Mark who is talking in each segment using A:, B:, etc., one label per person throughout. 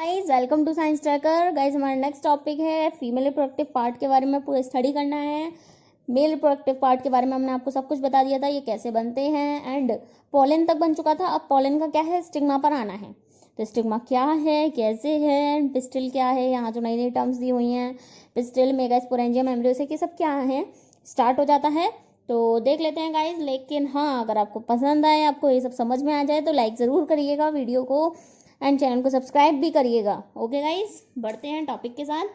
A: Guys welcome to science tracker. Guys हमारा next topic है female reproductive part के बारे में पूरा स्टडी करना है। मेल रिप्रोडक्टिव पार्ट के बारे में हमने आपको सब कुछ बता दिया था, ये कैसे बनते हैं एंड पॉलन तक बन चुका था। अब पॉलन का क्या है, स्टिग्मा पर आना है। तो स्टिग्मा क्या है, कैसे है एंड पिस्टिल क्या है, यहाँ जो नई नई टर्म्स दी हुई हैं, पिस्टिल, मेगा स्पोरेंजियम, एम्ब्रियोसेक, ये सब क्या है, स्टार्ट हो जाता है। तो देख लेते हैं गाइज। लेकिन हाँ, अगर आपको पसंद आए, आपको ये सब समझ में आ जाए तो लाइक ज़रूर करिएगा वीडियो को एंड चैनल को सब्सक्राइब भी करिएगा। ओके गाइज, बढ़ते हैं टॉपिक के साथ।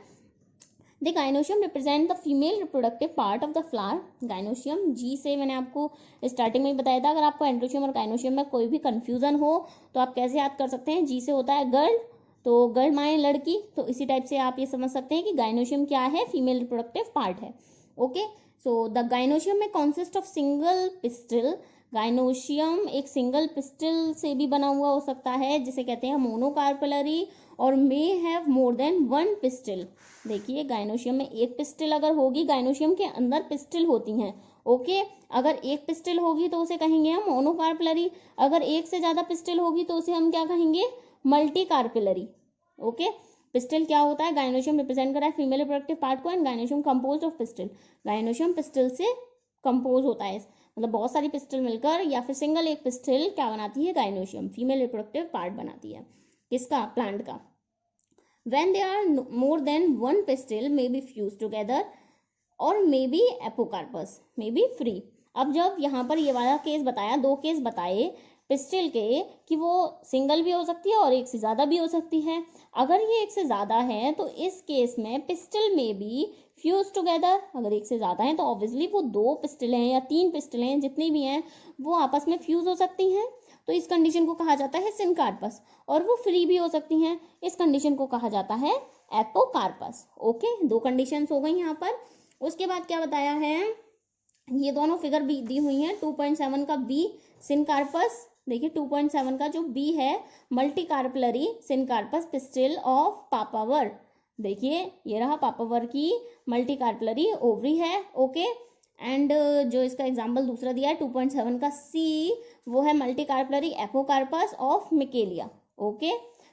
A: The gynoecium represent the female reproductive part of the flower. Gynoecium जी से मैंने आपको स्टार्टिंग में ही बताया था। अगर आपको एंड्रोशियम और गाइनोशियम में कोई भी कंफ्यूजन हो तो आप कैसे याद कर सकते हैं, जी से होता है गर्ल, तो गर्ल माने लड़की, तो इसी टाइप से आप ये समझ सकते हैं कि गाइनोशियम क्या है, फीमेल रिप्रोडक्टिव पार्ट है। ओके, सो द गाइनोशियम में consist of single pistil. Gynoecium एक सिंगल पिस्टिल से भी बना हुआ हो सकता है, जिसे कहते हैं मोनोकार्पेलरी, और may have more than one pistil. देखिए, गाइनोशियम में एक पिस्टिल अगर होगी, गाइनोशियम के अंदर पिस्टिल होती हैं। ओके, अगर एक पिस्टिल होगी तो उसे कहेंगे हम मोनोकार्पेलरी। अगर एक से ज्यादा पिस्टिल होगी तो उसे हम क्या कहेंगे, मल्टी कार्पेलरी। ओके, पिस्टिल क्या होता है, गाइनोशियम रिप्रेजेंट कर रहा है फीमेल रिप्रोडक्टिव पार्ट को, and gynoecium compose of pistil. Gynoecium pistil से कंपोज होता है, मतलब बहुत सारी पिस्टिल मिलकर या फिर सिंगल एक पिस्टिल क्या बनाती है, गाइनोशियम फीमेल रिप्रोडक्टिव पार्ट बनाती है। किसका, प्लांट का। When there are more than one pistil may be fused together और may be apocarpous, may be free. अब जब यहाँ पर ये वाला केस बताया, दो केस बताए पिस्टिल के, कि वो सिंगल भी हो सकती है और एक से ज़्यादा भी हो सकती है। अगर ये एक से ज़्यादा है तो इस केस में पिस्टिल में भी फ्यूज टुगेदर। अगर एक से ज़्यादा है तो ऑब्वियसली वो दो पिस्टिलें या तीन पिस्टिलें जितनी भी हैं वो आपस में फ्यूज हो सकती हैं, तो इस कंडीशन को कहा जाता है सिनकार्पस। और वो फ्री भी हो सकती हैं, इस कंडीशन को कहा जाता है एपोकार्पस। ओके, दो कंडीशंस हो गई यहाँ पर। उसके बाद क्या बताया है, ये दोनों फिगर भी दी हुई हैं। 2.7 का बी सिनकार्पस, देखिए 2.7 का जो बी है multi carpellary syncarpous pistil of papaver. देखिए ये रहा पापावर की मल्टी कार्पलरी ओवरी है। ओके, एंड जो इसका एग्जाम्पल दूसरा दिया है 2.7 का सी, वो है multicarpellary apocarpous of Michelia. Okay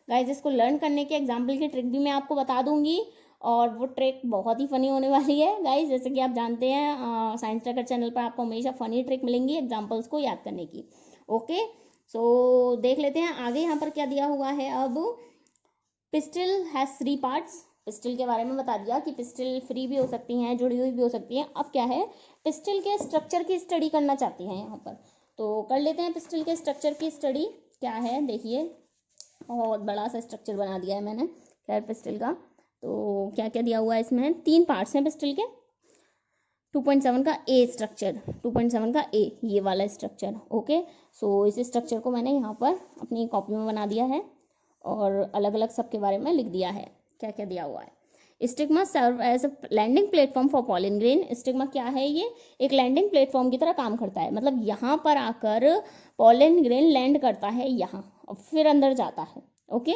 A: guys, इसको लर्न करने के एग्जाम्पल की ट्रिक भी मैं आपको बता दूंगी, और वो ट्रिक बहुत ही फनी होने वाली है गाइज। जैसे कि आप जानते हैं साइंस ट्रैकर चैनल पर आपको हमेशा फनी ट्रिक मिलेंगी एग्जाम्पल्स को याद करने की। ओके, सो देख लेते हैं आगे यहाँ पर क्या दिया हुआ है। अब पिस्टिल हैज 3 पार्ट्स। पिस्टिल के बारे में बता दिया कि पिस्टिल फ्री भी हो सकती हैं, जुड़ी हुई भी हो सकती हैं। अब क्या है, पिस्टिल के स्ट्रक्चर की स्टडी करना चाहती हैं यहाँ पर, तो कर लेते हैं पिस्टिल के स्ट्रक्चर की स्टडी। क्या है देखिए, बहुत बड़ा सा स्ट्रक्चर बना दिया है मैंने खैर पिस्टिल का। तो क्या क्या दिया हुआ है इसमें, 3 पार्ट्स हैं पिस्टिल के। 2.7 का ए स्ट्रक्चर, 2.7 का ए, ये वाला स्ट्रक्चर। ओके, सो इस स्ट्रक्चर को मैंने यहाँ पर अपनी कॉपी में बना दिया है और अलग अलग सबके बारे में लिख दिया है क्या क्या दिया हुआ है। Stigma serve as a landing platform for pollen grain. Stigma क्या है, ये एक लैंडिंग प्लेटफॉर्म की तरह काम करता है, मतलब यहाँ पर आकर पॉलन ग्रेन लैंड करता है यहाँ और फिर अंदर जाता है। ओके,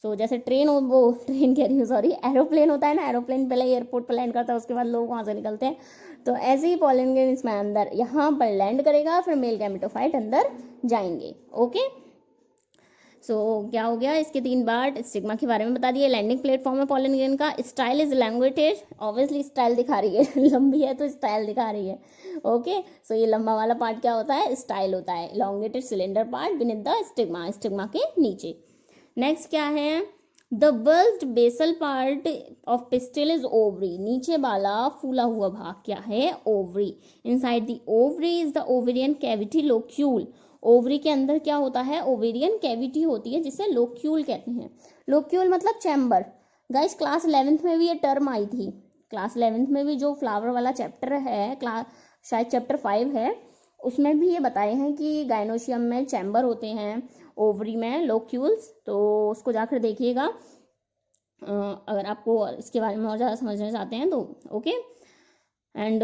A: सो जैसे ट्रेन, वो ट्रेन कह रही हूँ सॉरी, एरोप्लेन होता है ना, एरोप्लेन पहले एयरपोर्ट पर लैंड करता है, उसके बाद लोग वहाँ से निकलते हैं, तो ऐसे ही पॉलन ग्रेन इसमें अंदर यहाँ पर लैंड करेगा, फिर मेल गैमेटोफाइट अंदर जाएंगे। ओके, सो क्या हो गया, इसके 3 पार्ट स्टिग्मा के बारे में बता दिए। लैंडिंग प्लेटफॉर्म है पॉलन ग्रेन का। स्टाइल इज इलांगुएटेड, ऑब्वियसली स्टाइल दिखा रही है लंबी है तो स्टाइल दिखा रही है। ओके, सो ये लंबा वाला पार्ट क्या होता है, स्टाइल होता है। Elongated cylinder part beneath the stigma, stigma के नीचे। नेक्स्ट क्या है, the bulged basal part of pistil is ovary. नीचे वाला फूला हुआ भाग क्या है, ovary. Inside the ovary is the ovarian cavity locule. Ovary के अंदर क्या होता है, ओवेरियन कैविटी होती है जिसे लोक्यूल कहते हैं। लोक्यूल मतलब चैम्बर। गाइस क्लास 11th में भी ये टर्म आई थी। क्लास 11th में भी जो फ्लावर वाला चैप्टर है, क्लास शायद चैप्टर 5 है, उसमें भी ये बताए हैं कि गाइनोशियम में चैम्बर होते हैं, ओवरी में लोक्यूल्स, तो उसको जाकर देखिएगा अगर आपको इसके बारे में और ज़्यादा समझना चाहते हैं तो। ओके, एंड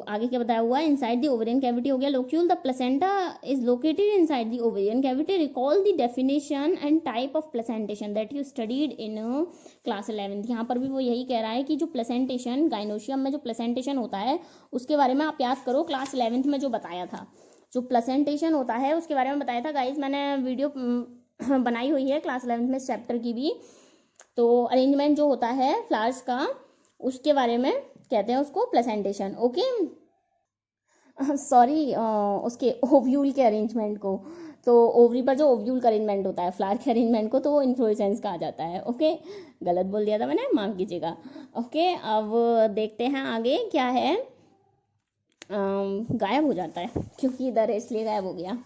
A: आगे क्या बताया हुआ है, इनसाइड द ओवेरियन कैविटी हो गया locule. The placenta is located inside the ovarian cavity. Recall the definition and type of placentation that you studied in class 11th। यहाँ पर भी वो यही कह रहा है कि जो प्लेसेंटेशन, गाइनोशियम में जो प्लेसेंटेशन होता है उसके बारे में आप याद करो, क्लास 11th में जो बताया था, जो प्लेसेंटेशन होता है उसके बारे में बताया था। गाइज मैंने वीडियो बनाई हुई है क्लास 11th में इस चैप्टर की भी, तो अरेंजमेंट जो होता है फ्लावर्स का उसके बारे में कहते हैं उसको प्लेसेंटेशन। ओके, सॉरी, उसके ओव्यूल के अरेंजमेंट को, तो ओवरी पर जो ओव्यूल का अरेंजमेंट होता है फ्लावर के अरेंजमेंट को, तो वो इन्फ्लोरेसेंस कहा जाता है। ओके, गलत बोल दिया था मैंने, माफ कीजिएगा। ओके, अब देखते हैं आगे क्या है। गायब हो जाता है क्योंकि इधर है इसलिए गायब हो गया।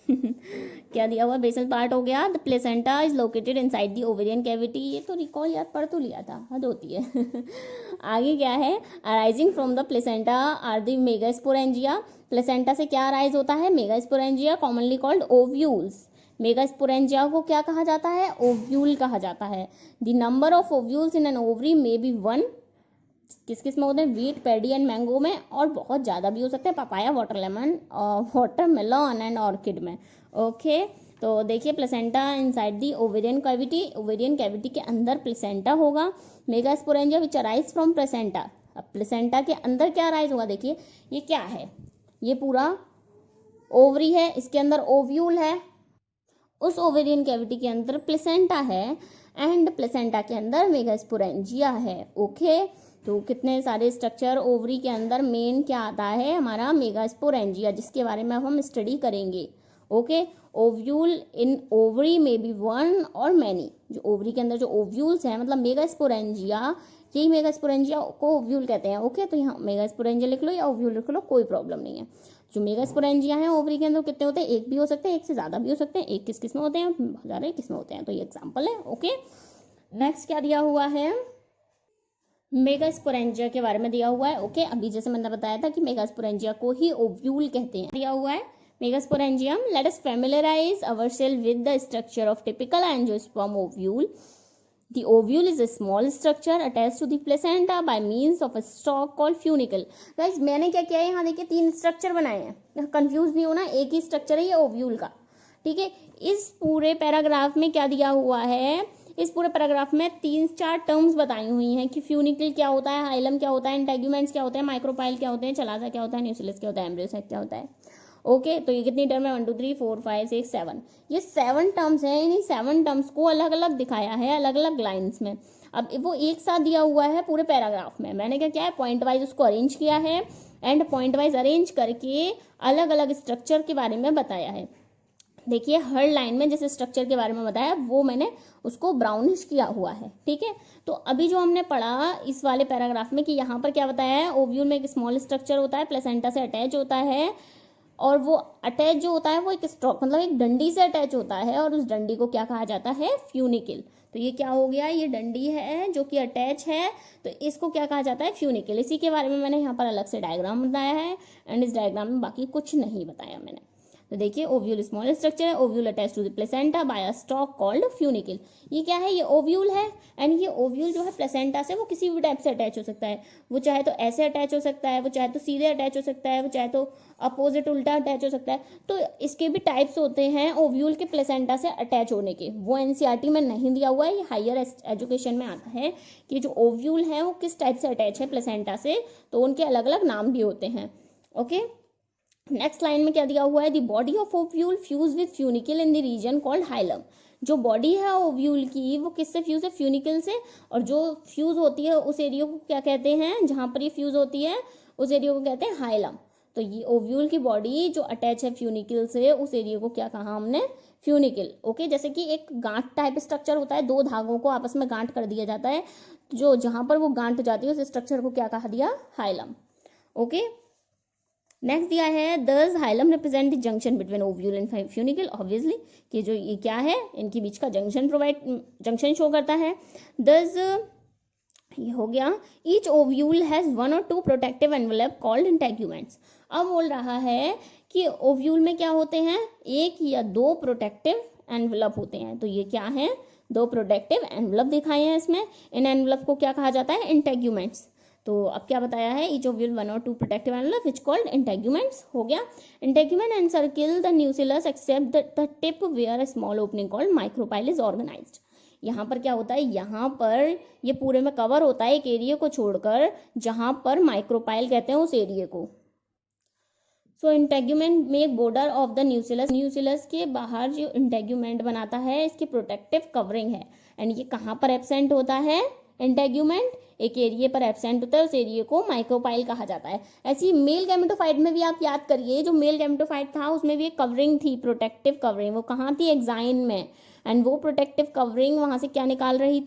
A: क्या दिया हुआ, बेसल पार्ट हो गया। The placenta is located inside the ovarian cavity, ये तो रिकॉल याद पढ़ तो लिया था, हद होती है। आगे क्या है, arising from the placenta are the megasporangia, placenta से क्या अराइज होता है, megasporangia commonly called ovules. Megasporangia को क्या कहा जाता है, ओव्यूल कहा जाता है। The number of ovules in an ovary may be 1, किस किस में होते हैं, वीट, पैडी एंड मैंगो में, और बहुत ज़्यादा भी हो सकते हैं, पपाया, वाटरमेलन एंड ऑर्किड में। ओके, तो देखिए placenta inside the ovarian cavity, ovarian cavity के अंदर प्लेसेंटा होगा। Megasporangia which arise from placenta, अब प्लेसेंटा के अंदर क्या अराइज होगा, देखिए ये क्या है, ये पूरा ओवरी है, इसके अंदर ओव्यूल है, उस ओवेरियन कैविटी के अंदर प्लेसेंटा है, एंड प्लेसेंटा के अंदर मेगास्पोरेंजिया है। ओके, तो कितने सारे स्ट्रक्चर, ओवरी के अंदर मेन क्या आता है हमारा, मेगास्पोरेंजिया, जिसके बारे में हम स्टडी करेंगे। ओके, ओव्यूल इन ओवरी में बी 1 और मैनी, जो ओवरी के अंदर जो ओव्यूल्स हैं, मतलब मेगास्पोरेंजिया, यही मेगास्पोरेंजिया को ओव्यूल कहते हैं। ओके, तो यहाँ मेगास्पोरेंजिया लिख लो या ओव्यूल लिख लो, कोई प्रॉब्लम नहीं है। जो मेगास्पोरेंजिया है ओवरी के अंदर कितने होते हैं, एक भी हो सकते हैं, एक से ज़्यादा भी हो सकते हैं, एक किस किस में होते हैं, हज़ारों किस में होते हैं, तो ये एग्जाम्पल है। ओके, नेक्स्ट क्या दिया हुआ है, मेगास्पोरेंजिया के बारे में दिया हुआ है। ओके, अभी जैसे मैंने बताया था कि मेगास्पोरेंजिया को ही ओव्यूल कहते हैं। दिया हुआ है megasporangium, let us familiarise ourselves with the structure of typical angiosperm ovule. The ovule is a small structure attached to the placenta by means of a stalk called funicle. Guys, मैंने क्या किया है, यहाँ देखिए 3 स्ट्रक्चर बनाए हैं, confuse नहीं होना, एक ही स्ट्रक्चर है ये ओव्यूल का। ठीक है, इस पूरे पैराग्राफ में क्या दिया हुआ है, इस पूरे पैराग्राफ में 3-4 टर्म्स बताई हुई हैं कि फ्यूनिकल क्या होता है, हाइलम क्या होता है, इंटेगुमेंट्स क्या होते हैं, माइक्रोपाइल क्या होते हैं, चलाजा क्या होता है, न्यूक्लियस क्या होता है, एम्ब्रियोसाइट क्या होता है। ओके, तो ये कितनी टर्म है, 1 2 3 4 5 6 7, ये 7 टर्म्स हैं। इन्हीं 7 टर्म्स को अलग अलग दिखाया है, अलग अलग लाइन्स में। अब वो एक साथ दिया हुआ है पूरे पैराग्राफ में, मैंने क्या किया है, पॉइंट वाइज उसको अरेंज किया है, एंड पॉइंट वाइज अरेंज करके अलग अलग स्ट्रक्चर के बारे में बताया है। देखिए हर लाइन में जिस स्ट्रक्चर के बारे में बताया वो मैंने उसको ब्राउनिश किया हुआ है। ठीक है, तो अभी जो हमने पढ़ा इस वाले पैराग्राफ में कि यहाँ पर क्या बताया है, ओव्यूल में एक स्मॉल स्ट्रक्चर होता है, प्लेसेंटा से अटैच होता है, और वो अटैच जो होता है वो एक स्टॉक मतलब एक डंडी से अटैच होता है, और उस डंडी को क्या कहा जाता है, फ्यूनिकल। तो ये क्या हो गया, ये डंडी है जो कि अटैच है, तो इसको क्या कहा जाता है, फ्यूनिकल। इसी के बारे में मैंने यहाँ पर अलग से डायग्राम बताया है, एंड इस डायग्राम में बाकी कुछ नहीं बताया मैंने। तो देखिए ओव्यूल स्मॉल स्ट्रक्चर है, ovule attach to the placenta by a stalk called funicle. ये क्या है, ये ओव्यूल है, एंड ये ओव्यूल जो है प्लेसेंटा से वो किसी भी टाइप से अटैच हो सकता है, वो चाहे तो ऐसे अटैच हो सकता है, वो चाहे तो सीधे अटैच हो सकता है, वो चाहे तो अपोजिट उल्टा अटैच हो सकता है। तो इसके भी टाइप्स होते हैं ओव्यूल के प्लेसेंटा से अटैच होने के, वो एनसीईआरटी में नहीं दिया हुआ है, ये हायर एजुकेशन में आता है कि जो ओव्यूल है वो किस टाइप से अटैच है प्लेसेंटा से, तो उनके अलग अलग नाम भी होते हैं। ओके, नेक्स्ट लाइन में क्या दिया हुआ है, the body of ovule fuse with funicle in the reason called hilum. जो बॉडी है ओव्यूल की वो किससे फ्यूज है, फ्यूनिकल से, और जो फ्यूज होती है उस एरिया को क्या कहते हैं, जहां पर ये फ्यूज होती है उस एरिया को कहते हैं हाइलम। तो ये ओव्यूल की बॉडी जो अटैच है फ्यूनिकल से, उस एरिया को क्या कहा हमने, फ्यूनिकल। ओके, जैसे कि एक गांठ टाइप स्ट्रक्चर होता है, 2 धागों को आपस में गांठ कर दिया जाता है, जो जहां पर वो गांठ जाती है उस स्ट्रक्चर को क्या कहा दिया, हाइलम। ओके, नेक्स्ट दिया है, दस hilum represent the junction between ovule and funicle. Obviously कि जो ये क्या है, इनके बीच का जंक्शन शो करता है। दस ये हो गया, each ovule has 1 or 2 protective envelope called integuments. अब बोल रहा है कि ओव्यूल में क्या होते हैं, 1 या 2 प्रोटेक्टिव एनवेलप होते हैं। तो ये क्या है, 2 प्रोटेक्टिव एनवेलप दिखाए हैं इसमें। इन एनवेलप को क्या कहा जाता है, इंटेग्यूमेंट्स। तो अब क्या बताया है, each ovule 1 or 2 protective envelope which called integuments हो गया। Integument encircle the nucleus except the tip where a small opening called micropyle is organised. यहाँ पर क्या होता है, यहाँ पर ये पूरे में कवर होता है एक एरिया को छोड़कर, जहां पर माइक्रोपाइल कहते हैं उस एरिया को। So integument make border of the nucellus, nucellus के बाहर जो इंटेग्यूमेंट बनाता है इसकी प्रोटेक्टिव कवरिंग है। एंड ये कहाँ पर एब्सेंट होता है इंटेग्यूमेंट, एक एरिया पर एब्सेंट होता है, उस एरिया को माइक्रोपाइल कहा जाता है। ऐसी मेल गैमेटोफाइट में भी आप याद करिए, जो मेल गैमेटोफाइट था उसमें भी एक कवरिंग थी, प्रोटेक्टिव कवरिंग, वो कहाँ थी एक्साइन में। एंड वो प्रोटेक्टिव कवरिंग वहां से क्या निकाल रही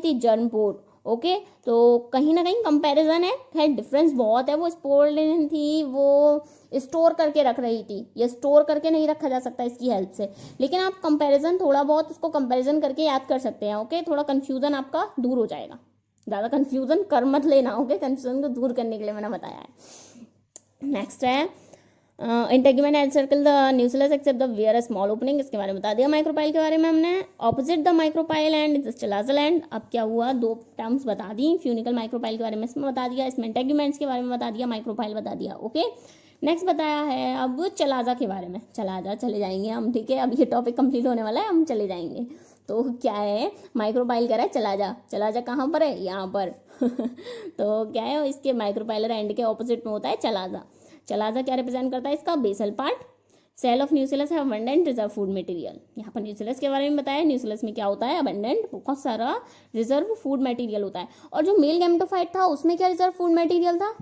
A: थी, जर्म पोर्ट। ओके, तो कहीं ना कहीं कंपैरिजन है, खैर डिफरेंस बहुत है। वो स्पोरलिन थी, वो स्टोर करके रख रही थी, ये स्टोर करके नहीं रखा जा सकता इसकी हेल्प से, लेकिन आप कंपैरिजन थोड़ा बहुत उसको कंपैरिजन करके याद कर सकते हैं। ओके, थोड़ा कंफ्यूजन आपका दूर हो जाएगा, ज़्यादा कंफ्यूजन कर मत लेना। ओके, कंफ्यूजन को दूर करने के लिए मैंने बताया है। नेक्स्ट है integument encircle the nucellus except the where a small opening, इसके बारे में बता दिया। माइक्रोपाइल के बारे में हमने opposite the micropyle and chalazal end, अब क्या हुआ, दो टर्म्स बता दी। फ्यूनिकल माइक्रोपाइल के बारे में इसमें बता दिया, इसमें इंटेग्यूमेंट्स के बारे में बता दिया, माइक्रोपाइल बता दिया। ओके, नेक्स्ट बताया है अब चलाजा के बारे में। चलाजा चले जाएंगे हम, ठीक है, अब ये टॉपिक कंप्लीट होने वाला है, हम चले जाएंगे। तो क्या है, माइक्रोपाइल कह रहा है चलाजा, चलाजा कहाँ पर है, यहाँ पर तो क्या है, इसके माइक्रोपाइलर एंड के ऑपोजिट में होता है चलाजा। चलाजा क्या रिप्रेजेंट करता है, इसका basal part. Cell of nucellus है अबंडेंट रिजर्व फूड मटेरियल, यहाँ पर न्यूसिलस के बारे में बताया। न्यूसिलस में क्या होता है, अबंडेंट, बहुत सारा रिजर्व फूड मटेरियल होता है। और जो मेल गैमेटोफाइट था उसमें क्या रिजर्व फूड मटेरियल था,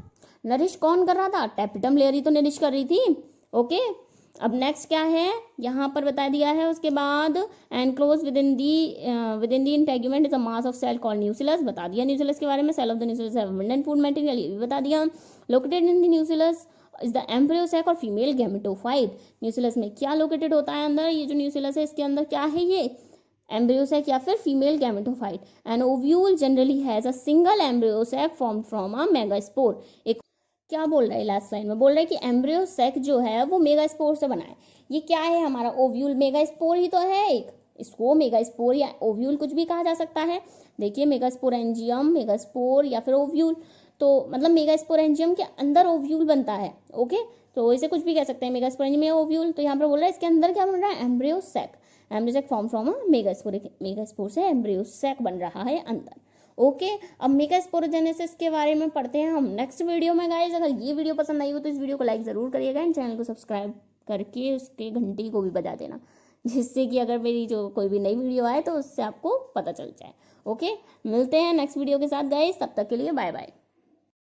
A: नरिश कौन कर रहा था, टेपिटम लेयर ही तो नरिश कर रही थी। ओके, अब नेक्स्ट क्या है, यहाँ पर बता दिया है उसके बाद, enclose within the integument is a mass of cell called nucellus, बता दिया न्यूसिलस के बारे में। सेल ऑफ द न्यूसिलस है अबंडेंट फूड मटेरियल, ये भी बता दिया। Located in the nucellus is the embryo sac और फीमेल गैमेटोफाइट, न्यूसिलस में क्या लोकेटेड होता है अंदर, ये जो न्यूसिलस है इसके अंदर क्या है, ये एम्ब्रियो सैक या फिर female gametophyte. An ovule generally has a single embryo sac formed from a megaspore. एक क्या बोल रहा है लास्ट लाइन में, बोल रहा है कि एम्ब्रियो सैक जो है वो मेगास्पोर से बना है। ये क्या है हमारा ओव्यूल, मेगास्पोर ही तो है एक, इसको मेगास्पोर या ओव्यूल कुछ भी कहा जा सकता है। देखिए मेगास्पोरेंजियम, मेगास्पोर या फिर ओव्यूल, तो मतलब मेगास्पोरेंजियम के अंदर ओव्यूल बनता है। ओके, तो इसे कुछ भी कह सकते हैं, मेगास्पोरेंजियम में ओव्यूल। तो यहाँ पर बोल रहा है इसके अंदर क्या बन रहा है, embryo sac, embryo sac form from a megaspore, megaspore से एम्ब्रियो सैक बन रहा है अंदर। ओके, अब मेगास्पोरोजेनेसिस के बारे में पढ़ते हैं हम नेक्स्ट वीडियो में। गाइज अगर ये वीडियो पसंद आई हो तो इस वीडियो को लाइक जरूर करिएगा एंड चैनल को सब्सक्राइब करके उसके घंटी को भी बजा देना, जिससे कि अगर मेरी जो कोई भी नई वीडियो आए तो उससे आपको पता चल जाए। ओके, मिलते हैं नेक्स्ट वीडियो के साथ गाइज, तब तक के लिए बाय बाय।